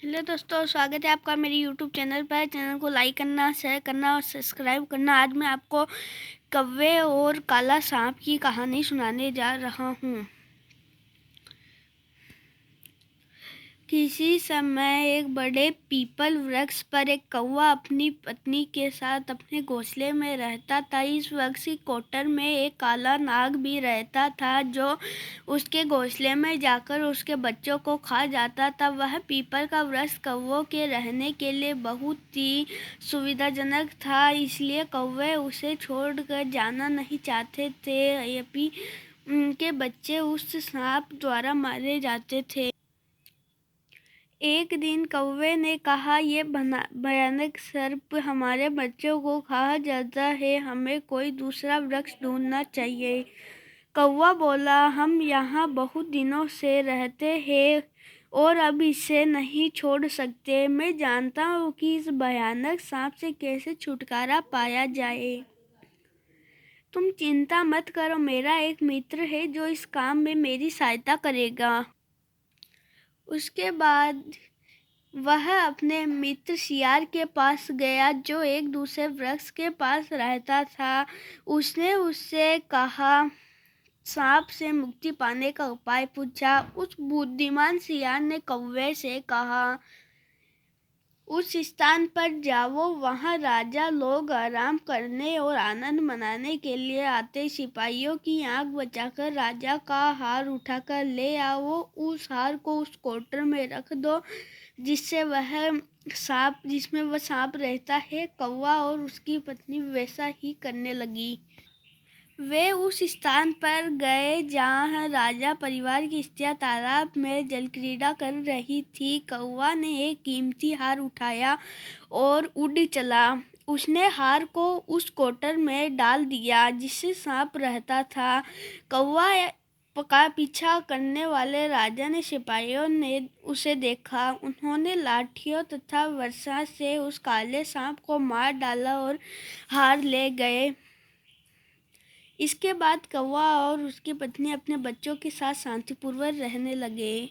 Hello दोस्तों, स्वागत है आपका मेरे यूट्यूब चैनल पर। चैनल को लाइक करना, शेयर करना और सब्सक्राइब करना। आज मैं आपको कौवे और काला सांप की कहानी सुनाने जा रहा हूँ। किसी समय एक बड़े पीपल वृक्ष पर एक कौवा अपनी पत्नी के साथ अपने घोंसले में रहता था। इस वृक्ष की कोटर में एक काला नाग भी रहता था जो उसके घोंसले में जाकर उसके बच्चों को खा जाता था। वह पीपल का वृक्ष कौवों के रहने के लिए बहुत ही सुविधाजनक था, इसलिए कौवे उसे छोड़कर जाना नहीं चाहते थे। यद्यपि उनके बच्चे उस सांप द्वारा मारे जाते थे। एक दिन कौवे ने कहा, "ये भयानक सर्प हमारे बच्चों को खा जाता है, हमें कोई दूसरा वृक्ष ढूंढना चाहिए।" कौवा बोला, "हम यहाँ बहुत दिनों से रहते हैं और अब इसे नहीं छोड़ सकते। मैं जानता हूँ कि इस भयानक सांप से कैसे छुटकारा पाया जाए। तुम चिंता मत करो, मेरा एक मित्र है जो इस काम में मेरी सहायता करेगा।" उसके बाद वह अपने मित्र शियार के पास गया जो एक दूसरे वृक्ष के पास रहता था। उसने उससे कहा, सांप से मुक्ति पाने का उपाय पूछा। उस बुद्धिमान शियार ने कौवे से कहा, उस स्थान पर जाओ, वहाँ राजा लोग आराम करने और आनंद मनाने के लिए आते। सिपाहियों की आंख बचाकर राजा का हार उठाकर ले आओ। उस हार को उस कोटर में रख दो जिसमें वह सांप रहता है। कौवा और उसकी पत्नी वैसा ही करने लगी। वे उस स्थान पर गए जहाँ राजा परिवार की स्त्रियां तालाब में जलक्रीड़ा कर रही थी। कौवा ने एक कीमती हार उठाया और उड़ चला। उसने हार को उस कोटर में डाल दिया जिससे सांप रहता था। कौवा का पीछा करने वाले राजा ने सिपाहियों ने उसे देखा। उन्होंने लाठियों तथा वर्षा से उस काले सांप को मार डाला और हार ले गए। इसके बाद कौवा और उसकी पत्नी अपने बच्चों के साथ शांतिपूर्वक रहने लगे।